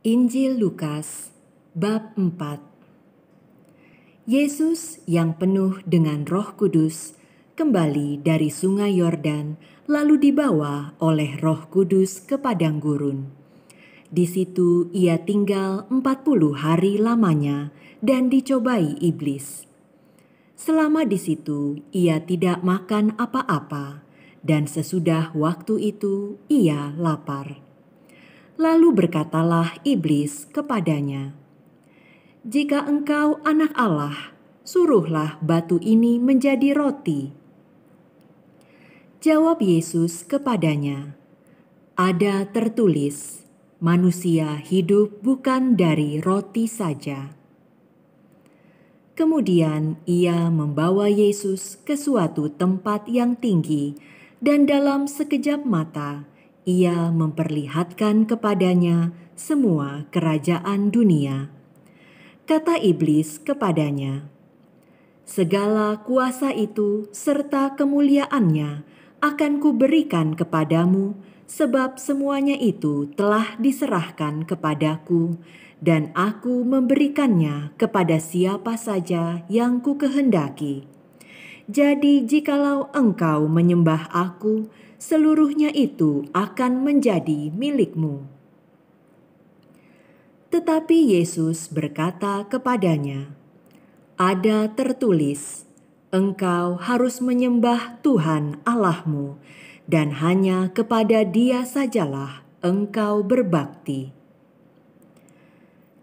Injil Lukas bab 4. Yesus yang penuh dengan Roh Kudus kembali dari Sungai Yordan, lalu dibawa oleh Roh Kudus ke padang gurun. Di situ ia tinggal 40 hari lamanya dan dicobai iblis. Selama di situ ia tidak makan apa-apa, dan sesudah waktu itu ia lapar. Lalu berkatalah iblis kepadanya, "Jika engkau anak Allah, suruhlah batu ini menjadi roti." Jawab Yesus kepadanya, "Ada tertulis, manusia hidup bukan dari roti saja." Kemudian ia membawa Yesus ke suatu tempat yang tinggi, dan dalam sekejap mata ia memperlihatkan kepadanya semua kerajaan dunia. Kata iblis kepadanya, "Segala kuasa itu serta kemuliaannya akan kuberikan kepadamu, sebab semuanya itu telah diserahkan kepadaku, dan aku memberikannya kepada siapa saja yang kukehendaki. Jadi jikalau engkau menyembah aku, seluruhnya itu akan menjadi milikmu." Tetapi Yesus berkata kepadanya, "Ada tertulis, engkau harus menyembah Tuhan Allahmu, dan hanya kepada Dia sajalah engkau berbakti."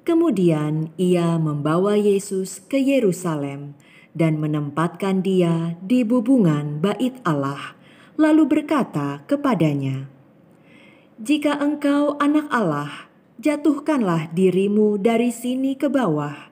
Kemudian ia membawa Yesus ke Yerusalem dan menempatkan dia di bubungan bait Allah, lalu berkata kepadanya, "Jika engkau anak Allah, jatuhkanlah dirimu dari sini ke bawah,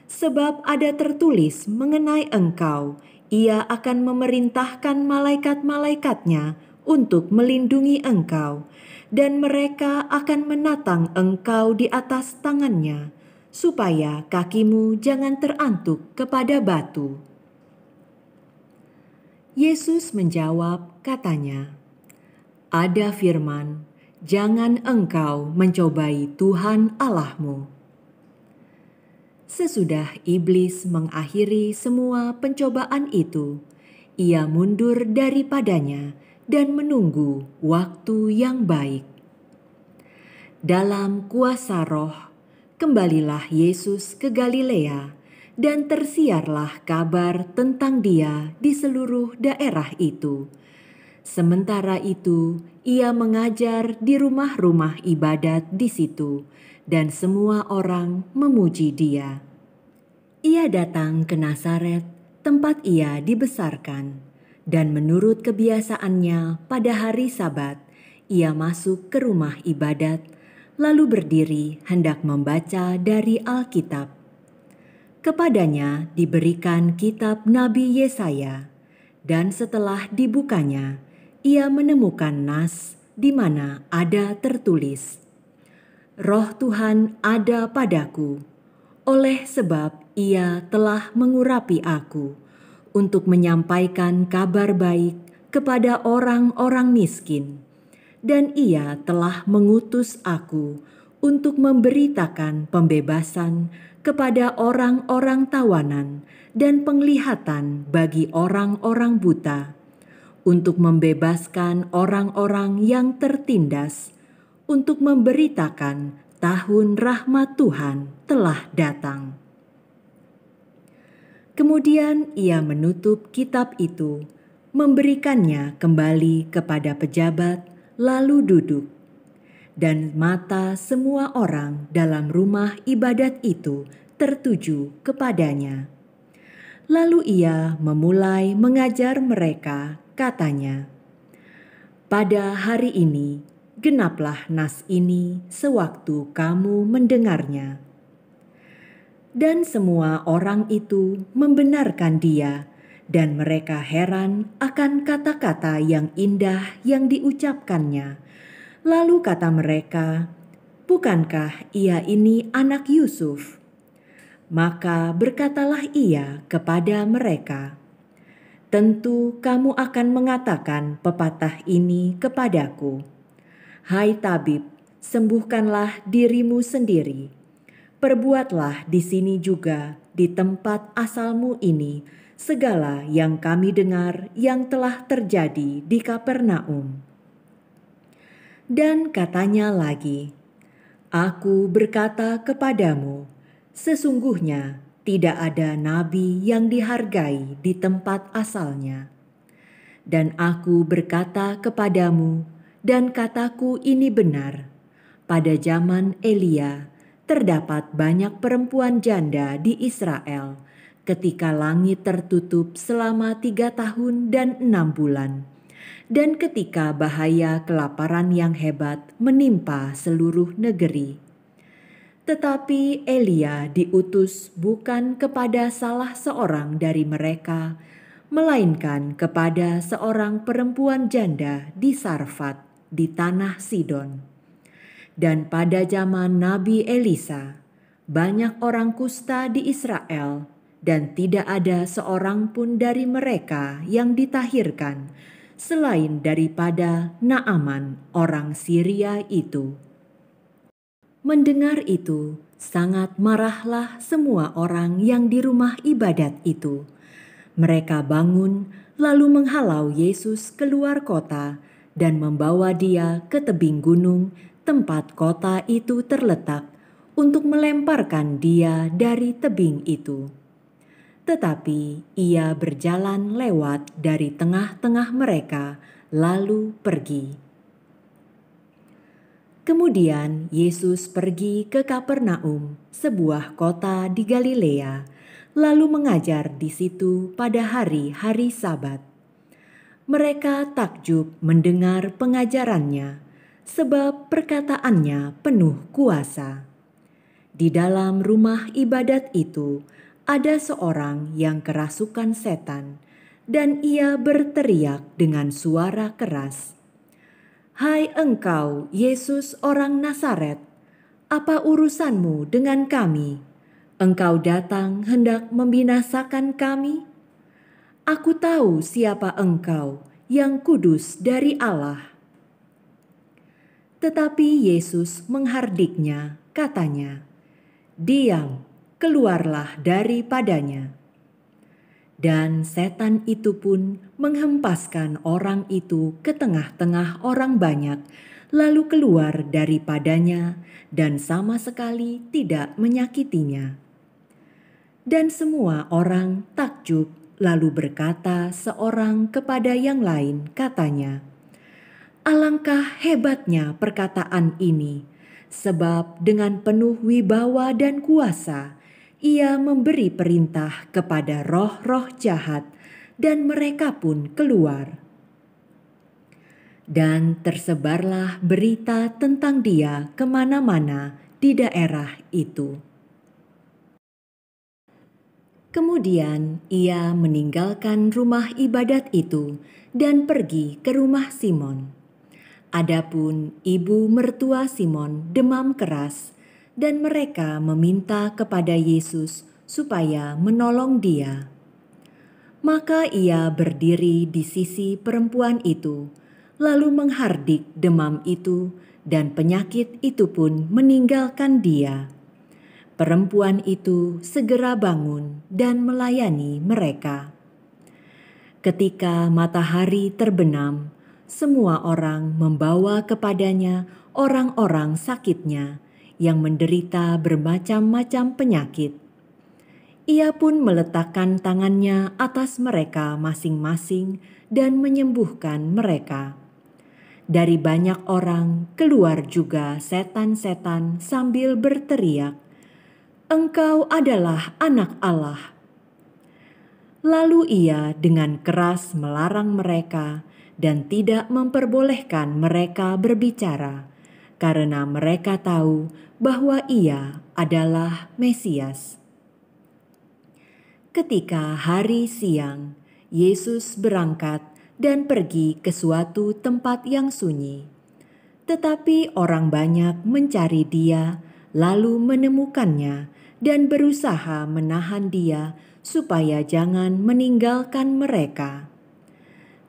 sebab ada tertulis mengenai engkau, ia akan memerintahkan malaikat-malaikatnya untuk melindungi engkau, dan mereka akan menatang engkau di atas tangannya, supaya kakimu jangan terantuk kepada batu." Yesus menjawab katanya, "Ada firman, jangan engkau mencobai Tuhan Allahmu." Sesudah iblis mengakhiri semua pencobaan itu, ia mundur daripadanya dan menunggu waktu yang baik. Dalam kuasa Roh, kembalilah Yesus ke Galilea, dan tersiarlah kabar tentang Dia di seluruh daerah itu. Sementara itu, ia mengajar di rumah-rumah ibadat di situ, dan semua orang memuji Dia. Ia datang ke Nazaret, tempat ia dibesarkan, dan menurut kebiasaannya pada hari Sabat, ia masuk ke rumah ibadat, lalu berdiri hendak membaca dari Alkitab. Kepadanya diberikan kitab Nabi Yesaya, dan setelah dibukanya, ia menemukan nas di mana ada tertulis, "Roh Tuhan ada padaku, oleh sebab Ia telah mengurapi aku untuk menyampaikan kabar baik kepada orang-orang miskin, dan Ia telah mengutus aku untuk memberitakan pembebasan kepada orang-orang tawanan dan penglihatan bagi orang-orang buta, untuk membebaskan orang-orang yang tertindas, untuk memberitakan tahun rahmat Tuhan telah datang." Kemudian ia menutup kitab itu, memberikannya kembali kepada pejabat, lalu duduk. Dan mata semua orang dalam rumah ibadat itu tertuju kepadanya. Lalu ia memulai mengajar mereka, katanya, "Pada hari ini, genaplah nas ini sewaktu kamu mendengarnya." Dan semua orang itu membenarkan dia, dan mereka heran akan kata-kata yang indah yang diucapkannya. Lalu kata mereka, "Bukankah ia ini anak Yusuf?" Maka berkatalah ia kepada mereka, "Tentu kamu akan mengatakan pepatah ini kepadaku, 'Hai tabib, sembuhkanlah dirimu sendiri. Perbuatlah di sini juga, di tempat asalmu ini, segala yang kami dengar yang telah terjadi di Kapernaum. Dan katanya lagi, Aku berkata kepadamu, sesungguhnya tidak ada nabi yang dihargai di tempat asalnya. Dan aku berkata kepadamu, dan kataku ini benar, pada zaman Elia terdapat banyak perempuan janda di Israel, ketika langit tertutup selama 3 tahun dan 6 bulan. Dan ketika bahaya kelaparan yang hebat menimpa seluruh negeri. Tetapi Elia diutus bukan kepada salah seorang dari mereka, melainkan kepada seorang perempuan janda di Sarfat, di tanah Sidon. Dan pada zaman Nabi Elisa, banyak orang kusta di Israel, dan tidak ada seorang pun dari mereka yang ditahirkan, selain daripada Naaman orang Syria itu. Mendengar itu, sangat marahlah semua orang yang di rumah ibadat itu. Mereka bangun lalu menghalau Yesus keluar kota dan membawa dia ke tebing gunung tempat kota itu terletak untuk melemparkan dia dari tebing itu. Tetapi ia berjalan lewat dari tengah-tengah mereka, lalu pergi. Kemudian Yesus pergi ke Kapernaum, sebuah kota di Galilea, lalu mengajar di situ pada hari-hari Sabat. Mereka takjub mendengar pengajarannya, sebab perkataannya penuh kuasa. Di dalam rumah ibadat itu, ada seorang yang kerasukan setan, dan ia berteriak dengan suara keras, "Hai engkau, Yesus orang Nazaret, apa urusanmu dengan kami? Engkau datang hendak membinasakan kami? Aku tahu siapa engkau, yang kudus dari Allah." Tetapi Yesus menghardiknya, katanya, "Diam, keluarlah daripadanya." Dan setan itu pun menghempaskan orang itu ke tengah-tengah orang banyak, lalu keluar daripadanya dan sama sekali tidak menyakitinya. Dan semua orang takjub, lalu berkata seorang kepada yang lain, katanya, "Alangkah hebatnya perkataan ini, sebab dengan penuh wibawa dan kuasa, ia memberi perintah kepada roh-roh jahat, dan mereka pun keluar." Dan tersebarlah berita tentang dia kemana-mana di daerah itu. Kemudian ia meninggalkan rumah ibadat itu dan pergi ke rumah Simon. Adapun ibu mertua Simon demam keras, dan mereka meminta kepada Yesus supaya menolong dia. Maka ia berdiri di sisi perempuan itu, lalu menghardik demam itu, dan penyakit itu pun meninggalkan dia. Perempuan itu segera bangun dan melayani mereka. Ketika matahari terbenam, semua orang membawa kepadanya orang-orang sakitnya yang menderita bermacam-macam penyakit. Ia pun meletakkan tangannya atas mereka masing-masing dan menyembuhkan mereka. Dari banyak orang keluar juga setan-setan sambil berteriak, "Engkau adalah Anak Allah." Lalu ia dengan keras melarang mereka dan tidak memperbolehkan mereka berbicara, karena mereka tahu bahwa ia adalah Mesias. Ketika hari siang, Yesus berangkat dan pergi ke suatu tempat yang sunyi. Tetapi orang banyak mencari dia, lalu menemukannya dan berusaha menahan dia supaya jangan meninggalkan mereka.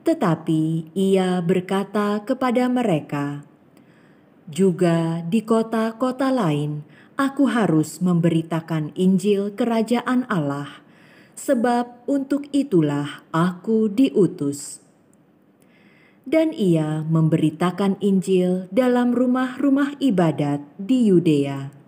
Tetapi ia berkata kepada mereka, Juga di kota-kota lain, aku harus memberitakan Injil Kerajaan Allah, sebab untuk itulah aku diutus. Dan ia memberitakan Injil dalam rumah-rumah ibadat di Yudea,